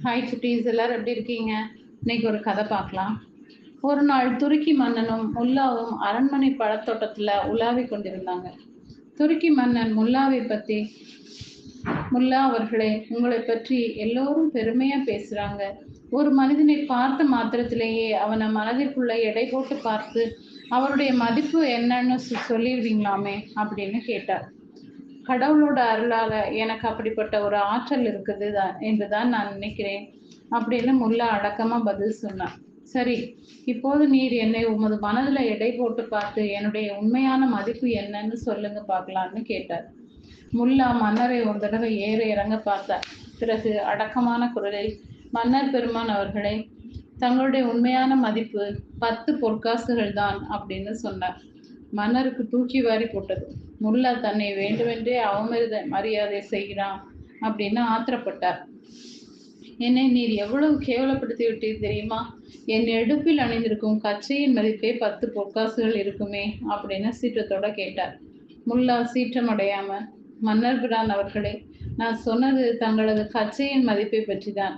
Hi சுட்டீஸ், எல்லாரும் எப்படி இருக்கீங்க? இன்னைக்கு ஒரு கதை பார்க்கலாம். ஒரு நாள் துருக்கி மன்னனும் முல்லாவும் அரண்மனை பழத்தோட்டத்துல உலாவி கொண்டிருந்தாங்க. துருக்கி மன்னன் முல்லாவை பத்தி, முல்லா அவர்களே, உங்களை பற்றி எல்லோரும் பெருமையா பேசுறாங்க. ஒரு மனிதனை பார்த்த மாத்திரத்திலேயே அவனை மனதிற்குள்ள எடை போட்டு பார்த்து அவருடைய மதிப்பு என்னன்னு சொல்லிடுவீங்களாமே அப்படின்னு கேட்டார். கடவுளோட அருளால எனக்கு அப்படிப்பட்ட ஒரு ஆற்றல் இருக்குது என்றுதான் நான் நினைக்கிறேன் அப்படின்னு முல்லா அடக்கமா பதில் சொன்னார். சரி, இப்போது நீர் என்னை உமது மனதுல எடை போட்டு பார்த்து என்னுடைய உண்மையான மதிப்பு என்னன்னு சொல்லுங்க பார்க்கலான்னு கேட்டார். முல்லா மன்னரை ஒரு தடவை ஏற இறங்க பார்த்தார். பிறகு அடக்கமான குரலில், மன்னர் பெருமான் அவர்களே, தங்களுடைய உண்மையான மதிப்பு 10 பொற்காசுகள் தான் அப்படின்னு சொன்னார். மன்னருக்கு தூக்கி வாரி போட்டது. முல்லா தன்னை வேண்டுமென்றே மரியாதை செய்கிறான் அப்படின்னு ஆத்திரப்பட்டார். என்னை நீர் எவ்வளவு கேவலப்படுத்தி விட்டீர் தெரியுமா? என் எடுப்பில் அணிந்திருக்கும் கச்சையின் மதிப்பே 10 பொற்காசுகள் இருக்குமே அப்படின்னு சீற்றத்தோட கேட்டார். முல்லா சீற்றம் அடையாம, மன்னர் பிரான் அவர்களே, நான் சொன்னது தங்களது கச்சையின் மதிப்பை பற்றிதான்.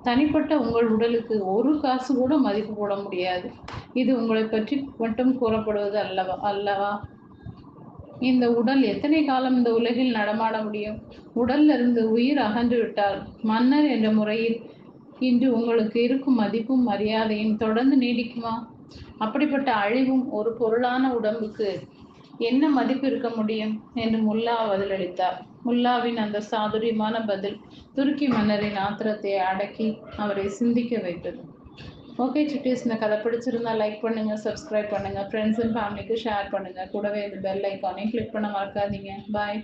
தனிப்பட்ட உங்கள் உடலுக்கு ஒரு காசு கூட மதிப்பு போட முடியாது. இது உங்களை பற்றி மட்டும் கூறப்படுவது அல்லவா? இந்த உடல் எத்தனை காலம் இந்த உலகில் நடமாட முடியும்? உடல்ல இருந்து உயிர் அகன்று விட்டால் மன்னர் என்ற முறையில் இன்று உங்களுக்கு இருக்கும் மதிப்பும் மரியாதையும் தொடர்ந்து நீடிக்குமா? அப்படிப்பட்ட அழிவும் ஒரு பொருளான உடம்புக்கு என்ன மதிப்பு இருக்க முடியும் என்று முல்லா பதிலளித்தார். முல்லாவின் அந்த சாதுரியமான பதில் துருக்கி மன்னரின் ஆத்திரத்தை அடக்கி அவரை சிந்திக்க வைத்தது. ஓகே சுட்டீஸ், இந்த கதை பிடிச்சிருந்தா லைக் பண்ணுங்க, சப்ஸ்கிரைப் பண்ணுங்க, ஃப்ரெண்ட்ஸ் அண்ட் ஃபேமிலிக்கு ஷேர் பண்ணுங்க. கூடவே இந்த பெல் ஐக்கானையும் கிளிக் பண்ண மறக்காதீங்க. பாய்.